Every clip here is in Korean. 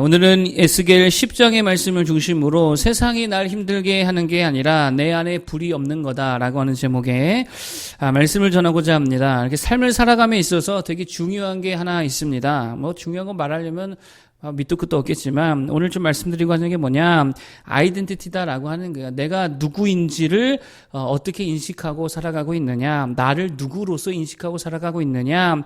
오늘은 에스겔 10장의 말씀을 중심으로 세상이 날 힘들게 하는 게 아니라 내 안에 불이 없는 거다라고 하는 제목의 말씀을 전하고자 합니다. 이렇게 삶을 살아감에 있어서 되게 중요한 게 하나 있습니다. 중요한 거 말하려면 밑도 끝도 없겠지만 오늘 좀 말씀드리고 하는 게 뭐냐, 아이덴티티다라고 하는 거예요. 내가 누구인지를 어떻게 인식하고 살아가고 있느냐, 나를 누구로서 인식하고 살아가고 있느냐,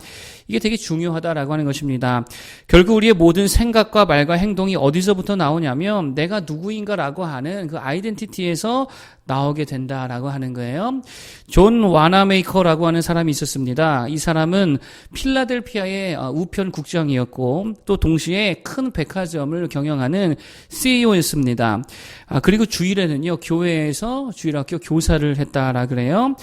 이게 되게 중요하다라고 하는 것입니다. 결국 우리의 모든 생각과 말과 행동이 어디서부터 나오냐면 내가 누구인가라고 하는 그 아이덴티티에서 나오게 된다라고 하는 거예요. 존 와나메이커라고 하는 사람이 있었습니다. 이 사람은 필라델피아의 우편 국장이었고 또 동시에 큰 백화점을 경영하는 CEO였습니다. 그리고 주일에는요, 교회에서 주일학교 교사를 했다라 그래요.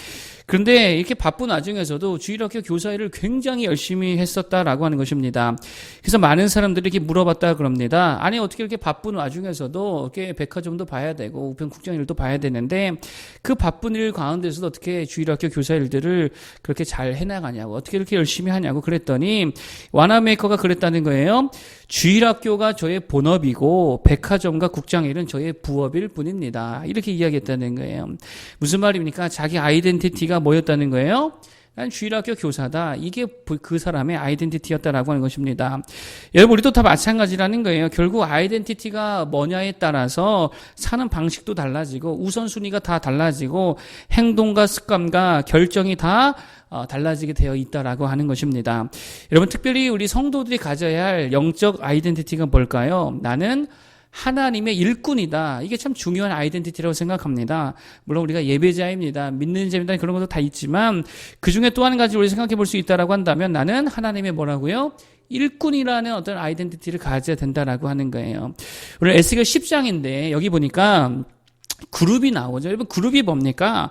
그런데 이렇게 바쁜 와중에서도 주일학교 교사 일을 굉장히 열심히 했었다라고 하는 것입니다. 그래서 많은 사람들이 이렇게 물어봤다 그럽니다. 아니, 어떻게 이렇게 바쁜 와중에서도 이렇게 백화점도 봐야 되고 우편 국장 일도 봐야 되는데 그 바쁜 일 가운데서도 어떻게 주일학교 교사 일들을 그렇게 잘 해나가냐고, 어떻게 이렇게 열심히 하냐고 그랬더니 와나메이커가 그랬다는 거예요. 주일학교가 저의 본업이고 백화점과 국장 일은 저의 부업일 뿐입니다. 이렇게 이야기했다는 거예요. 무슨 말입니까? 자기 아이덴티티가 뭐였다는 거예요? 난 주일학교 교사다. 이게 그 사람의 아이덴티티였다라고 하는 것입니다. 여러분, 우리도 다 마찬가지라는 거예요. 결국 아이덴티티가 뭐냐에 따라서 사는 방식도 달라지고 우선순위가 다 달라지고 행동과 습관과 결정이 다 달라지게 되어 있다라고 하는 것입니다. 여러분, 특별히 우리 성도들이 가져야 할 영적 아이덴티티가 뭘까요? 나는 하나님의 일꾼이다. 이게 참 중요한 아이덴티티라고 생각합니다. 물론 우리가 예배자입니다. 믿는 자입니다. 그런 것도 다 있지만 그 중에 또 한 가지 우리 생각해 볼 수 있다라고 한다면 나는 하나님의 뭐라고요? 일꾼이라는 어떤 아이덴티티를 가져야 된다라고 하는 거예요. 오늘 에스겔 10장인데 여기 보니까 그룹이 나오죠. 여러분, 그룹이 뭡니까?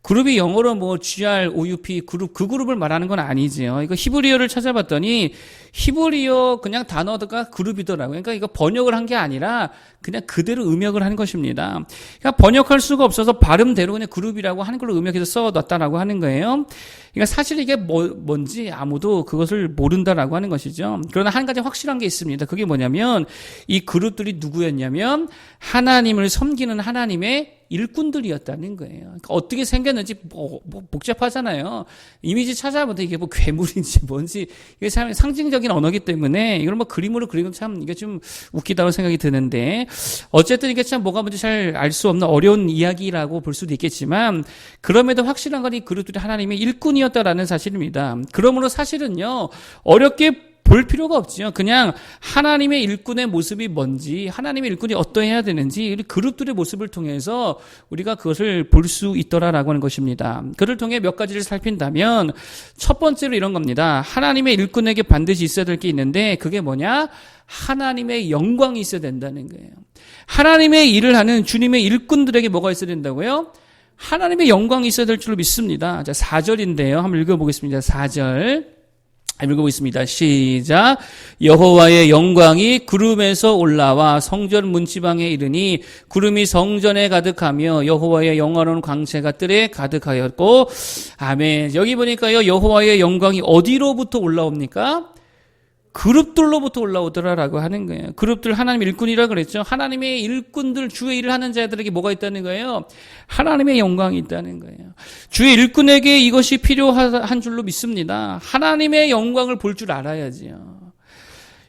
그룹이 영어로 GROUP 그룹, 그 그룹을 말하는 건 아니지요. 이거 히브리어를 찾아봤더니 히브리어 그냥 단어가 그룹이더라고요. 그러니까 이거 번역을 한 게 아니라 그냥 그대로 음역을 한 것입니다. 그러니까 번역할 수가 없어서 발음대로 그냥 그룹이라고 하는 걸로 음역해서 써놨다라고 하는 거예요. 그러니까 사실 이게 뭔지 아무도 그것을 모른다라고 하는 것이죠. 그러나 한 가지 확실한 게 있습니다. 그게 뭐냐면 이 그룹들이 누구였냐면 하나님을 섬기는 하나님의 일꾼들이었다는 거예요. 그러니까 어떻게 생겼는지 복잡하잖아요. 이미지 찾아보면 이게 괴물인지 뭔지 이게 참 상징적인 언어기 때문에 이걸 그림으로 그리면 참 이게 좀 웃기다고 생각이 드는데 어쨌든 이게 참 뭐가 뭔지 잘 알 수 없는 어려운 이야기라고 볼 수도 있겠지만 그럼에도 확실한 건 이 그룹들이 하나님의 일꾼이었다라는 사실입니다. 그러므로 사실은요, 어렵게 볼 필요가 없지요. 그냥 하나님의 일꾼의 모습이 뭔지, 하나님의 일꾼이 어떠해야 되는지 우리 그룹들의 모습을 통해서 우리가 그것을 볼 수 있더라라고 하는 것입니다. 그를 통해 몇 가지를 살핀다면 첫 번째로 이런 겁니다. 하나님의 일꾼에게 반드시 있어야 될 게 있는데 그게 뭐냐? 하나님의 영광이 있어야 된다는 거예요. 하나님의 일을 하는 주님의 일꾼들에게 뭐가 있어야 된다고요? 하나님의 영광이 있어야 될 줄로 믿습니다. 자, 4절인데요. 한번 읽어보겠습니다. 4절. 읽어보겠습니다. 시작. 여호와의 영광이 구름에서 올라와 성전 문지방에 이르니 구름이 성전에 가득하며 여호와의 영화로운 광채가 뜰에 가득하였고, 아멘. 여기 보니까요, 여호와의 영광이 어디로부터 올라옵니까? 그룹들로부터 올라오더라라고 하는 거예요. 그룹들 하나님의 일꾼이라 그랬죠. 하나님의 일꾼들, 주의 일을 하는 자들에게 뭐가 있다는 거예요? 하나님의 영광이 있다는 거예요. 주의 일꾼에게 이것이 필요한 줄로 믿습니다. 하나님의 영광을 볼 줄 알아야지요.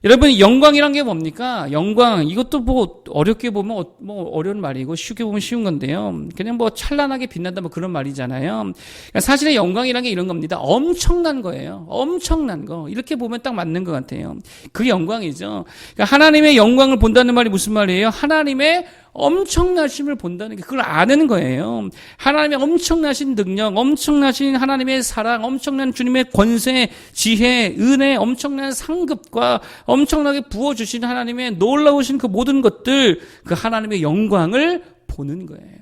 여러분, 영광이란 게 뭡니까? 영광, 이것도 어렵게 보면 어려운 말이고 쉽게 보면 쉬운 건데요. 그냥 찬란하게 빛난다 그런 말이잖아요. 그러니까 사실은 영광이란 게 이런 겁니다. 엄청난 거예요. 엄청난 거. 이렇게 보면 딱 맞는 것 같아요. 그게 영광이죠. 그러니까 하나님의 영광을 본다는 말이 무슨 말이에요? 하나님의 엄청나심을 본다는 게 그걸 아는 거예요. 하나님의 엄청나신 능력, 엄청나신 하나님의 사랑, 엄청난 주님의 권세, 지혜, 은혜, 엄청난 상급과 엄청나게 부어주신 하나님의 놀라우신 그 모든 것들, 그 하나님의 영광을 보는 거예요.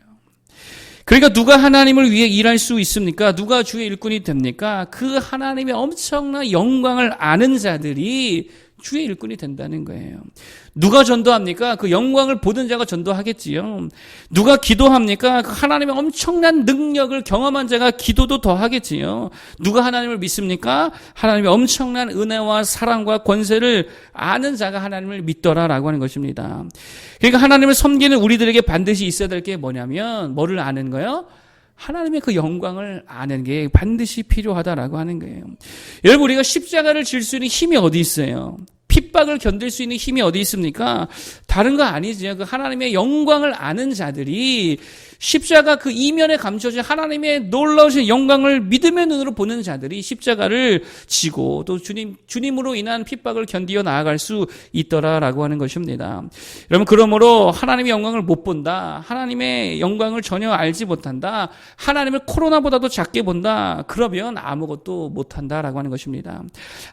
그러니까 누가 하나님을 위해 일할 수 있습니까? 누가 주의 일꾼이 됩니까? 그 하나님의 엄청난 영광을 아는 자들이 주의 일꾼이 된다는 거예요. 누가 전도합니까? 그 영광을 보는 자가 전도하겠지요. 누가 기도합니까? 그 하나님의 엄청난 능력을 경험한 자가 기도도 더 하겠지요. 누가 하나님을 믿습니까? 하나님의 엄청난 은혜와 사랑과 권세를 아는 자가 하나님을 믿더라라고 하는 것입니다. 그러니까 하나님을 섬기는 우리들에게 반드시 있어야 될 게 뭐냐면 뭐를 아는 거예요? 하나님의 그 영광을 아는 게 반드시 필요하다라고 하는 거예요. 여러분, 우리가 십자가를 질 수 있는 힘이 어디 있어요? 핍박을 견딜 수 있는 힘이 어디 있습니까? 다른 거 아니죠. 그 하나님의 영광을 아는 자들이 십자가 그 이면에 감춰진 하나님의 놀라우신 영광을 믿음의 눈으로 보는 자들이 십자가를 지고 또 주님으로 인한 핍박을 견디어 나아갈 수 있더라라고 하는 것입니다. 여러분, 그러므로 하나님의 영광을 못 본다, 하나님의 영광을 전혀 알지 못한다, 하나님을 코로나보다도 작게 본다, 그러면 아무것도 못한다라고 하는 것입니다.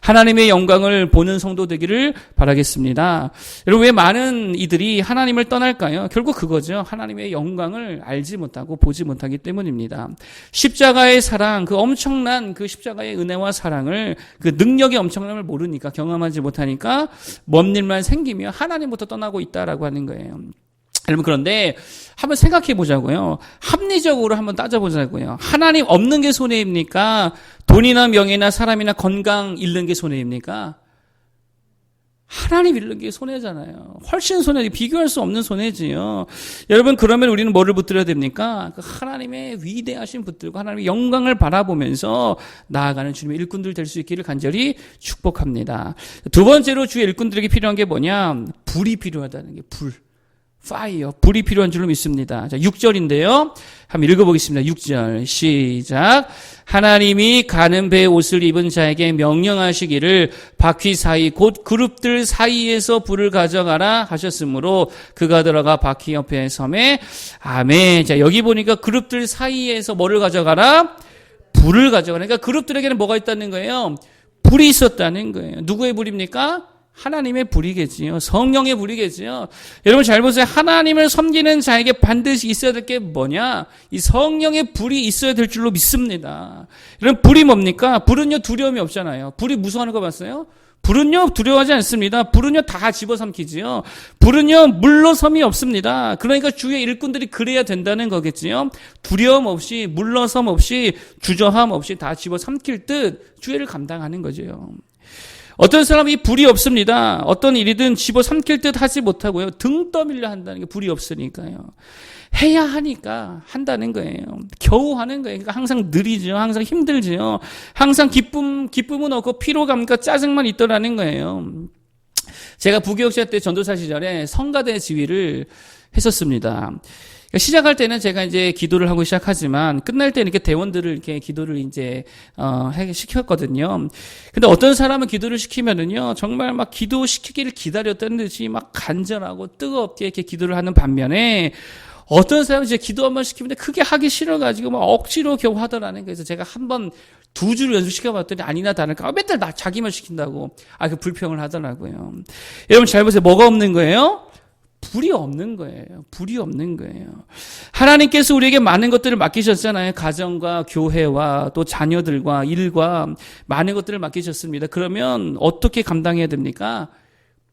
하나님의 영광을 보는 성도 되기를 바라겠습니다. 여러분, 왜 많은 이들이 하나님을 떠날까요? 결국 그거죠. 하나님의 영광을 알지 못하고 보지 못하기 때문입니다. 십자가의 사랑, 그 엄청난 그 십자가의 은혜와 사랑을, 그 능력의 엄청남을 모르니까, 경험하지 못하니까 먼 일만 생기며 하나님부터 떠나고 있다라고 하는 거예요. 여러분, 그런데 한번 생각해 보자고요. 합리적으로 한번 따져보자고요. 하나님 없는 게 손해입니까? 돈이나 명예나 사람이나 건강 잃는 게 손해입니까? 하나님 잃는 게 손해잖아요. 훨씬 손해, 비교할 수 없는 손해지요. 여러분, 그러면 우리는 뭐를 붙들어야 됩니까? 그 하나님의 위대하신 붙들고 하나님의 영광을 바라보면서 나아가는 주님의 일꾼들 될 수 있기를 간절히 축복합니다. 두 번째로 주의 일꾼들에게 필요한 게 뭐냐? 불이 필요하다는 게, 불. 파이어, 불이 필요한 줄로 믿습니다. 자, 6절인데요. 한번 읽어보겠습니다. 6절 시작. 하나님이 가는 배의 옷을 입은 자에게 명령하시기를 바퀴 사이 곧 그룹들 사이에서 불을 가져가라 하셨으므로 그가 들어가 바퀴 옆에 섬에. 아멘. 자, 여기 보니까 그룹들 사이에서 뭐를 가져가라? 불을 가져가라. 그러니까 그룹들에게는 뭐가 있다는 거예요? 불이 있었다는 거예요. 누구의 불입니까? 하나님의 불이겠지요. 성령의 불이겠지요. 여러분, 잘 보세요. 하나님을 섬기는 자에게 반드시 있어야 될 게 뭐냐? 이 성령의 불이 있어야 될 줄로 믿습니다. 여러분, 불이 뭡니까? 불은요, 두려움이 없잖아요. 불이 무서워하는 거 봤어요? 불은요, 두려워하지 않습니다. 불은요, 다 집어삼키지요. 불은요, 물러섬이 없습니다. 그러니까 주의 일꾼들이 그래야 된다는 거겠지요. 두려움 없이, 물러섬 없이, 주저함 없이 다 집어삼킬 듯 주의를 감당하는 거죠. 어떤 사람이 불이 없습니다. 어떤 일이든 집어삼킬 듯 하지 못하고요. 등 떠밀려 한다는 게 불이 없으니까요. 해야 하니까 한다는 거예요. 겨우 하는 거예요. 그러니까 항상 느리죠. 항상 힘들죠. 항상 기쁨은 없고 피로감과 짜증만 있더라는 거예요. 제가 부교육자 때 전도사 시절에 성가대 지휘를 했었습니다. 시작할 때는 제가 이제 기도를 하고 시작하지만 끝날 때는 이렇게 대원들을 이렇게 기도를 이제 시켰거든요. 근데 어떤 사람은 기도를 시키면은요, 정말 막 기도시키기를 기다렸다는 듯이 막 간절하고 뜨겁게 이렇게 기도를 하는 반면에 어떤 사람은 이제 기도 한번 시키는데 크게 하기 싫어가지고 막 억지로 겨우 하더라는 거예요. 그래서 제가 한번 2주를 연습시켜봤더니 아니나 다를까 맨날 자기만 시킨다고 그 불평을 하더라고요. 여러분, 잘 보세요. 뭐가 없는 거예요? 불이 없는 거예요. 불이 없는 거예요. 하나님께서 우리에게 많은 것들을 맡기셨잖아요. 가정과 교회와 또 자녀들과 일과 많은 것들을 맡기셨습니다. 그러면 어떻게 감당해야 됩니까?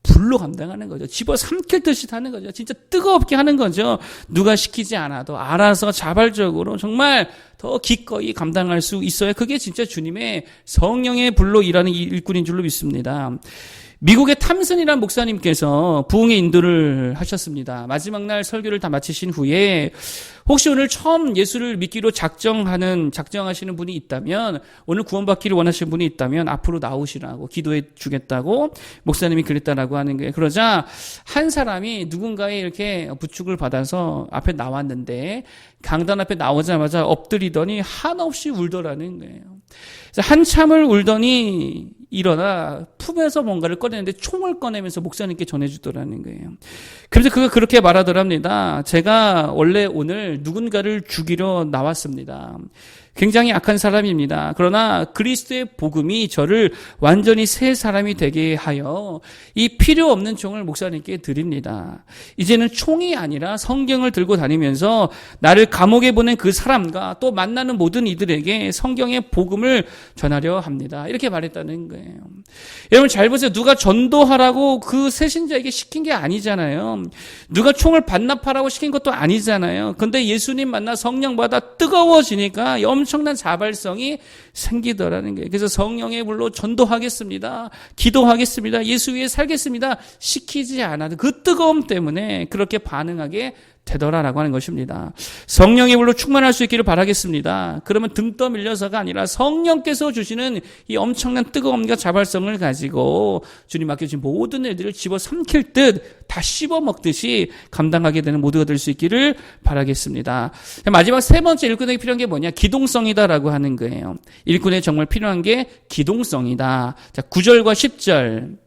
불로 감당하는 거죠. 집어삼킬 듯이 하는 거죠. 진짜 뜨겁게 하는 거죠. 누가 시키지 않아도 알아서 자발적으로 정말 더 기꺼이 감당할 수 있어야 그게 진짜 주님의 성령의 불로 일하는 일꾼인 줄로 믿습니다. 미국의 탐슨이라는 목사님께서 부흥의 인도를 하셨습니다. 마지막 날 설교를 다 마치신 후에 혹시 오늘 처음 예수를 믿기로 작정하시는 분이 있다면, 오늘 구원받기를 원하시는 분이 있다면 앞으로 나오시라고 기도해 주겠다고 목사님이 그랬다라고 하는 거예요. 그러자 한 사람이 누군가의 이렇게 부축을 받아서 앞에 나왔는데 강단 앞에 나오자마자 엎드리더니 한없이 울더라는 거예요. 그래서 한참을 울더니 일어나 품에서 뭔가를 꺼내는데 총을 꺼내면서 목사님께 전해주더라는 거예요. 그래서 그가 그렇게 말하더랍니다. 제가 원래 오늘 누군가를 죽이러 나왔습니다. 굉장히 악한 사람입니다. 그러나 그리스도의 복음이 저를 완전히 새 사람이 되게 하여 이 필요 없는 총을 목사님께 드립니다. 이제는 총이 아니라 성경을 들고 다니면서 나를 감옥에 보낸 그 사람과 또 만나는 모든 이들에게 성경의 복음을 전하려 합니다. 이렇게 말했다는 거예요. 여러분 잘 보세요. 누가 전도하라고 그 새신자에게 시킨 게 아니잖아요. 누가 총을 반납하라고 시킨 것도 아니잖아요. 근데 예수님 만나 성령 받아 뜨거워지니까 엄청난 자발성이 생기더라는 거예요. 그래서 성령의 불로 전도하겠습니다. 기도하겠습니다. 예수 위에 살겠습니다. 시키지 않아도 그 뜨거움 때문에 그렇게 반응하게 되더라라고 하는 것입니다. 성령의 불로 충만할 수 있기를 바라겠습니다. 그러면 등 떠밀려서가 아니라 성령께서 주시는 이 엄청난 뜨거움과 자발성을 가지고 주님 맡겨주신 모든 일들을 집어 삼킬 듯 다 씹어 먹듯이 감당하게 되는 모두가 될 수 있기를 바라겠습니다. 마지막 세 번째 일꾼에게 필요한 게 뭐냐? 기동성이다라고 하는 거예요. 일꾼에 정말 필요한 게 기동성이다. 자, 9절과 10절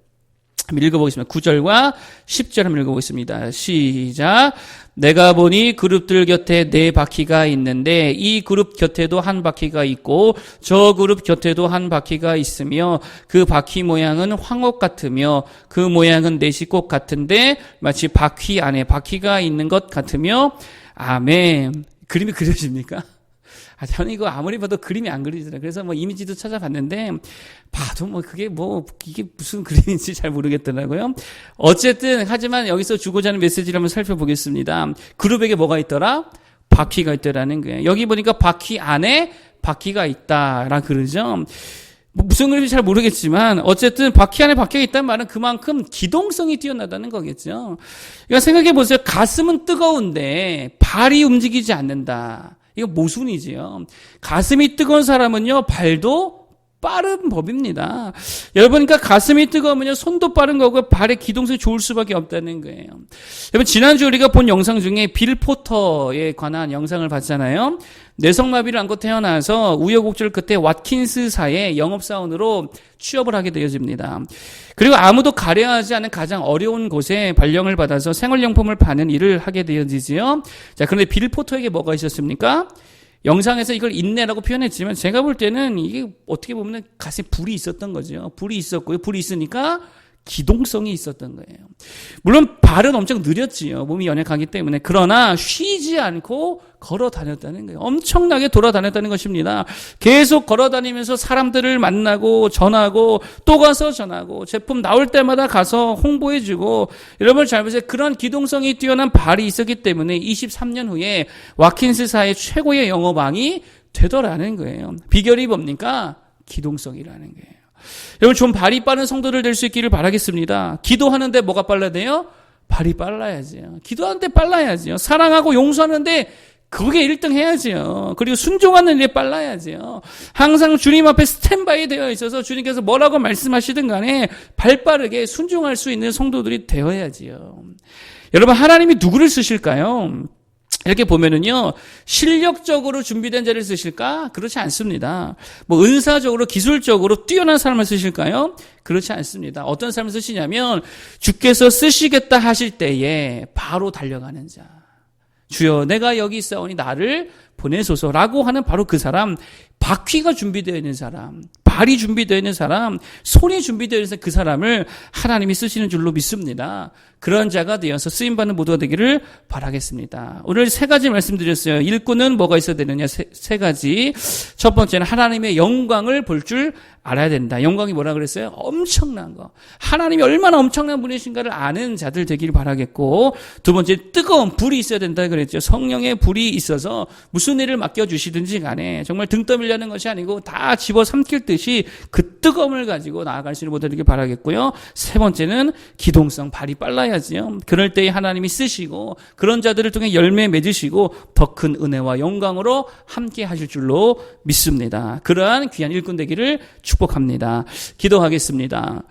읽어보겠습니다. 9절과 10절 한번 읽어보겠습니다. 시작. 내가 보니 그룹들 곁에 4바퀴가 있는데 이 그룹 곁에도 한 바퀴가 있고 저 그룹 곁에도 한 바퀴가 있으며 그 바퀴 모양은 황옥 같으며 그 모양은 내시꽃 같은데 마치 바퀴 안에 바퀴가 있는 것 같으며 아멘. 그림이 그려집니까? 저는 이거 아무리 봐도 그림이 안 그리더라고요. 그래서 이미지도 찾아봤는데, 봐도 이게 무슨 그림인지 잘 모르겠더라고요. 어쨌든, 하지만 여기서 주고자 하는 메시지를 한번 살펴보겠습니다. 그룹에게 뭐가 있더라? 바퀴가 있더라는 거예요. 여기 보니까 바퀴 안에 바퀴가 있다라 그러죠. 무슨 그림인지 잘 모르겠지만 어쨌든 바퀴 안에 바퀴가 있다는 말은 그만큼 기동성이 뛰어나다는 거겠죠. 그러니까 생각해 보세요. 가슴은 뜨거운데 발이 움직이지 않는다. 이거 모순이지요. 가슴이 뜨거운 사람은요, 발도 빠른 법입니다. 여러분, 그러니까 가슴이 뜨거우면요, 손도 빠른 거고, 발의 기동성이 좋을 수밖에 없다는 거예요. 여러분, 지난주 우리가 본 영상 중에 빌 포터에 관한 영상을 봤잖아요. 뇌성마비를 안고 태어나서 우여곡절 끝에 왓킨스사의 영업사원으로 취업을 하게 되어집니다. 그리고 아무도 가려하지 않은 가장 어려운 곳에 발령을 받아서 생활용품을 파는 일을 하게 되어지지요. 자, 그런데 빌 포터에게 뭐가 있었습니까? 영상에서 이걸 인내라고 표현했지만 제가 볼 때는 이게 어떻게 보면 가슴에 불이 있었던 거죠. 불이 있었고요. 불이 있으니까 기동성이 있었던 거예요. 물론 발은 엄청 느렸지요. 몸이 연약하기 때문에. 그러나 쉬지 않고 걸어 다녔다는 거예요. 엄청나게 돌아다녔다는 것입니다. 계속 걸어 다니면서 사람들을 만나고 전하고 또 가서 전하고 제품 나올 때마다 가서 홍보해주고 여러분 잘 보세요. 그런 기동성이 뛰어난 발이 있었기 때문에 23년 후에 와킨스사의 최고의 영업왕이 되더라는 거예요. 비결이 뭡니까? 기동성이라는 거예요. 여러분 좀 발이 빠른 성도들 될 수 있기를 바라겠습니다. 기도하는데 뭐가 빨라야 돼요? 발이 빨라야지요. 기도하는데 빨라야지요. 사랑하고 용서하는데 그게 1등 해야지요. 그리고 순종하는 일에 빨라야지요. 항상 주님 앞에 스탠바이 되어 있어서 주님께서 뭐라고 말씀하시든 간에 발빠르게 순종할 수 있는 성도들이 되어야지요. 여러분 하나님이 누구를 쓰실까요? 이렇게 보면은요, 실력적으로 준비된 자를 쓰실까? 그렇지 않습니다. 은사적으로, 기술적으로 뛰어난 사람을 쓰실까요? 그렇지 않습니다. 어떤 사람을 쓰시냐면, 주께서 쓰시겠다 하실 때에 바로 달려가는 자. 주여, 내가 여기 있사오니 나를 보내소서라고 하는 바로 그 사람, 바퀴가 준비되어 있는 사람, 발이 준비되어 있는 사람, 손이 준비되어 있는 그 사람을 하나님이 쓰시는 줄로 믿습니다. 그런 자가 되어서 쓰임받는 모두가 되기를 바라겠습니다. 오늘 3가지 말씀드렸어요. 일꾼은 뭐가 있어야 되느냐? 세 가지. 첫 번째는 하나님의 영광을 볼 줄 알아야 된다. 영광이 뭐라 그랬어요? 엄청난 거. 하나님이 얼마나 엄청난 분이신가를 아는 자들 되기를 바라겠고, 두 번째 뜨거운 불이 있어야 된다 그랬죠. 성령의 불이 있어서 무슨 일을 맡겨주시든지 간에 정말 등 떠밀려는 것이 아니고 다 집어삼킬 듯이 그 뜨거움을 가지고 나아갈 수 있는 모델 되길 바라겠고요. 세 번째는 기동성, 발이 빨라야지요. 그럴 때에 하나님이 쓰시고 그런 자들을 통해 열매 맺으시고 더 큰 은혜와 영광으로 함께 하실 줄로 믿습니다. 그러한 귀한 일꾼 되기를 축복합니다. 기도하겠습니다.